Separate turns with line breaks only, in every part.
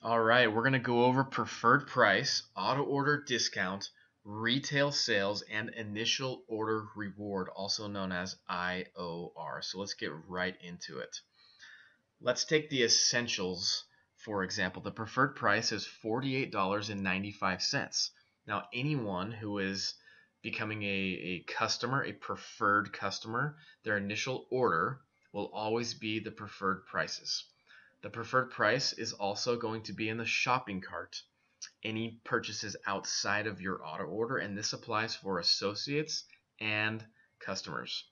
All right, we're going to go over preferred price, auto order discount, retail sales, and initial order reward, also known as IOR. So let's get right into it. Let's take the essentials, for example. The preferred price is $48.95. Now, anyone who is becoming a customer, a preferred customer, their initial order will always be the preferred prices. The preferred price is also going to be in the shopping cart. Any purchases outside of your auto order, and this applies for associates and customers.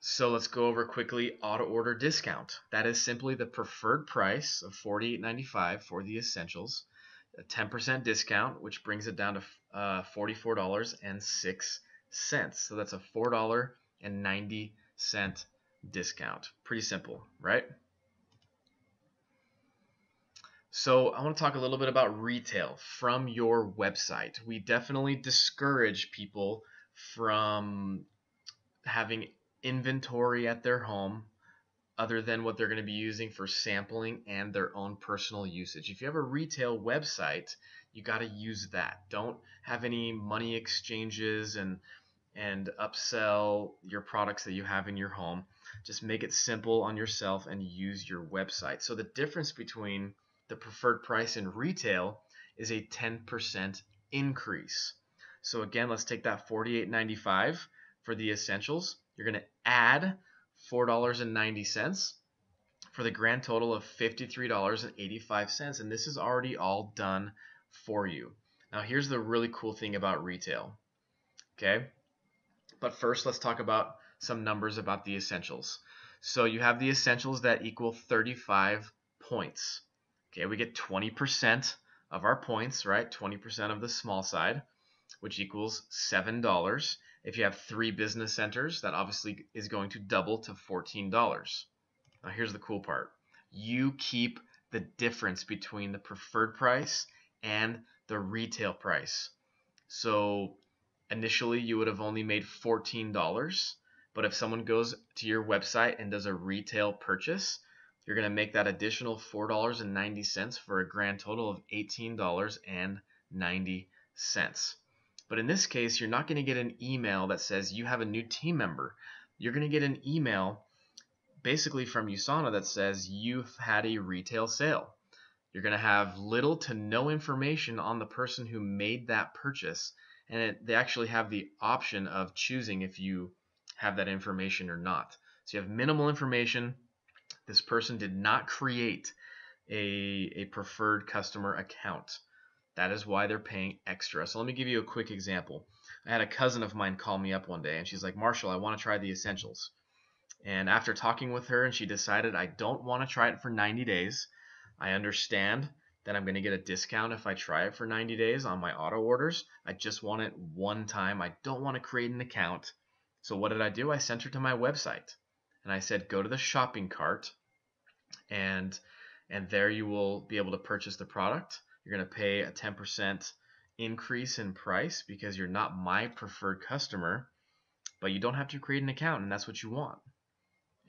So let's go over quickly auto order discount. That is simply the preferred price of $48.95 for the essentials, a 10% discount, which brings it down to $44.06. So that's a $4.90 discount. Pretty simple, right? So I want to talk a little bit about retail from your website. We definitely discourage people from having inventory at their home other than what they're going to be using for sampling and their own personal usage. If you have a retail website, you got to use that. Don't have any money exchanges and upsell your products that you have in your home. Just make it simple on yourself and use your website. So the difference between the preferred price in retail is a 10% increase. So again, let's take that $48.95 for the essentials. You're going to add $4.90 for the grand total of $53.85, and this is already all done for you. Now here's the really cool thing about retail. Okay? But first, let's talk about some numbers about the essentials. So you have the essentials that equal 35 points. Okay, we get 20% of our points, right? 20% of the small side, which equals $7. If you have 3 business centers, that obviously is going to double to $14. Now here's the cool part. You keep the difference between the preferred price and the retail price. So initially you would have only made $14, but if someone goes to your website and does a retail purchase, you're going to make that additional $4.90 for a grand total of $18.90. But in this case, you're not going to get an email that says you have a new team member. You're going to get an email basically from USANA that says you've had a retail sale. You're going to have little to no information on the person who made that purchase, and they actually have the option of choosing if you have that information or not. So you have minimal information. This person did not create a preferred customer account. That is why they're paying extra. So let me give you a quick example. I had a cousin of mine call me up one day, and she's like, Marshall, I want to try the essentials. And after talking with her, and she decided I don't want to try it for 90 days. I understand that I'm going to get a discount if I try it for 90 days on my auto orders. I just want it one time. I don't want to create an account. So what did I do? I sent her to my website. And I said, go to the shopping cart, and there you will be able to purchase the product. You're going to pay a 10% increase in price because you're not my preferred customer, but you don't have to create an account, and that's what you want.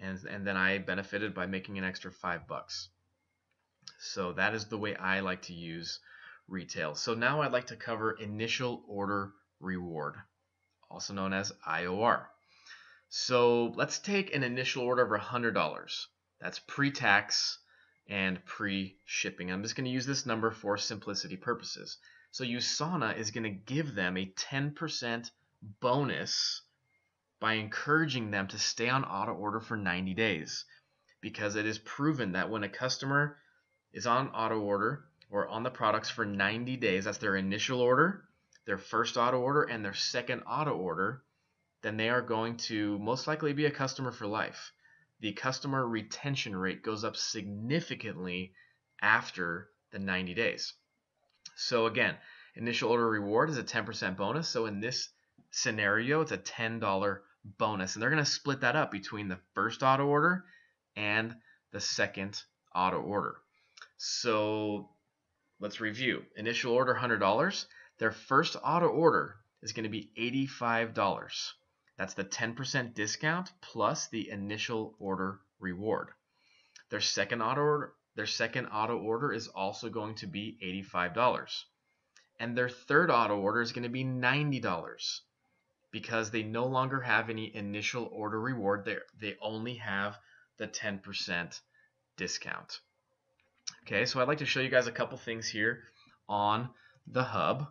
And then I benefited by making an extra $5. So that is the way I like to use retail. So now I'd like to cover initial order reward, also known as IOR. So let's take an initial order of $100. That's pre-tax and pre-shipping. I'm just going to use this number for simplicity purposes. So USANA is going to give them a 10% bonus by encouraging them to stay on auto order for 90 days, because it is proven that when a customer is on auto order or on the products for 90 days, that's their initial order, their first auto order, and their second auto order, then they are going to most likely be a customer for life. The customer retention rate goes up significantly after the 90 days. So again, initial order reward is a 10% bonus. So in this scenario, it's a $10 bonus. And they're going to split that up between the first auto order and the second auto order. So let's review. Initial order $100. Their first auto order is going to be $85. That's the 10% discount plus the initial order reward. Their second auto order is also going to be $85. And their third auto order is going to be $90 because they no longer have any initial order reward there. They only have the 10% discount. Okay, so I'd like to show you guys a couple things here on the hub.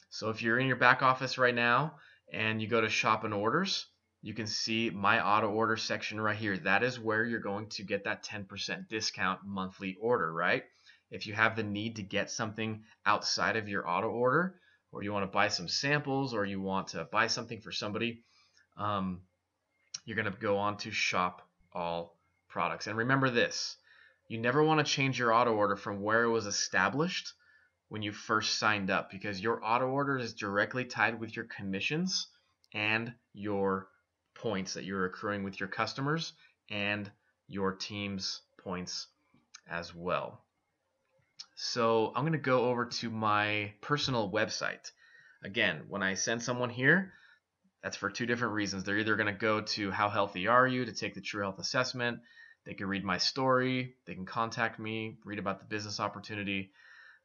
So if you're in your back office right now and you go to shop and orders, you can see my auto order section right here. That is where you're going to get that 10% discount monthly order, right? If you have the need to get something outside of your auto order, or you want to buy some samples, or you want to buy something for somebody, you're going to go on to shop all products. And remember this, you never want to change your auto order from where it was established when you first signed up, because your auto order is directly tied with your commissions and your points that you're accruing with your customers and your team's points as well. So I'm going to go over to my personal website. Again, when I send someone here, that's for two different reasons. They're either going to go to How Healthy Are You to take the True Health Assessment. They can read my story. They can contact me, read about the business opportunity,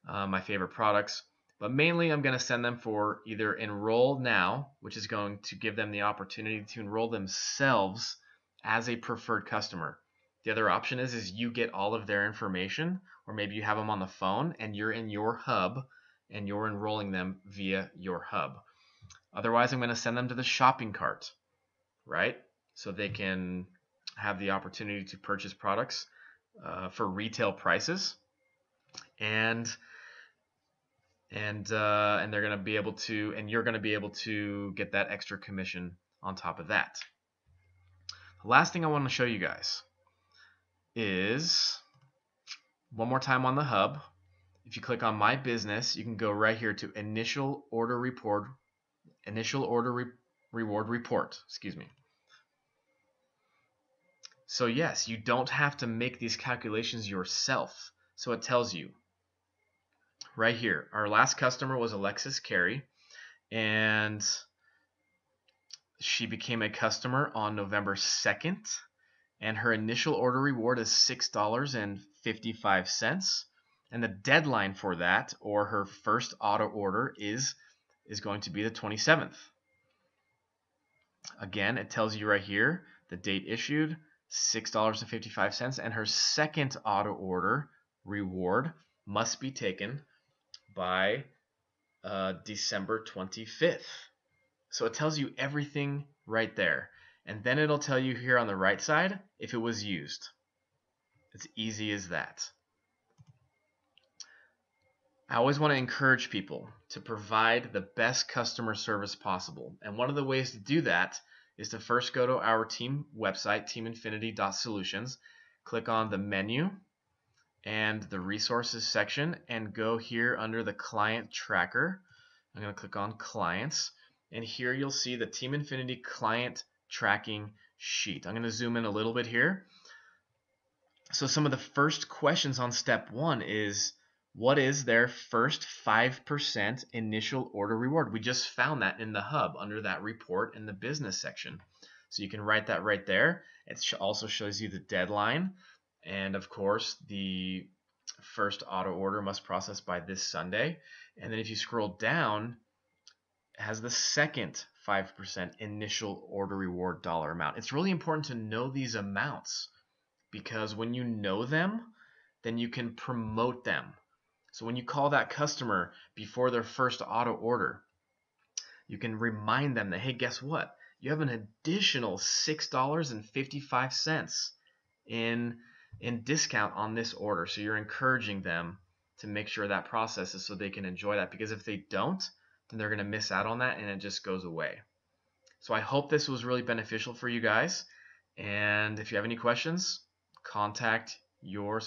my favorite products. But mainly I'm going to send them for either Enroll Now, which is going to give them the opportunity to enroll themselves as a preferred customer. The other option is you get all of their information, or maybe you have them on the phone and you're in your hub and you're enrolling them via your hub. Otherwise, I'm going to send them to the shopping cart, right? So they can have the opportunity to purchase products for retail prices, and they're going to be able to, and you're going to be able to get that extra commission on top of that. The last thing I want to show you guys is one more time on the hub. If you click on My Business, you can go right here to Initial Order Reward Report. Excuse me. So yes, you don't have to make these calculations yourself. So it tells you right here, our last customer was Alexis Carey, and she became a customer on November 2nd, and her initial order reward is $6.55, and the deadline for that, or her first auto order, is going to be the 27th. Again, it tells you right here the date issued, $6.55, and her second auto order reward must be taken by December 25th. So it tells you everything right there. And then it'll tell you here on the right side if it was used. It's easy as that. I always want to encourage people to provide the best customer service possible. And one of the ways to do that is to first go to our team website, teaminfinity.solutions, click on the menu and the resources section, and go here under the client tracker. I'm going to click on clients, and here you'll see the Team Infinity client tracking sheet. I'm going to zoom in a little bit here. So some of the first questions on step 1 is, what is their first 5% initial order reward? We just found that in the hub under that report in the business section. So you can write that right there. It also shows you the deadline. And of course, the first auto order must process by this Sunday. And then if you scroll down, it has the second 5% initial order reward dollar amount. It's really important to know these amounts, because when you know them, then you can promote them. So when you call that customer before their first auto order, you can remind them that, hey, guess what? You have an additional $6.55 in discount on this order. So you're encouraging them to make sure that processes so they can enjoy that, because if they don't, then they're going to miss out on that and it just goes away. So I hope this was really beneficial for you guys. And if you have any questions, contact your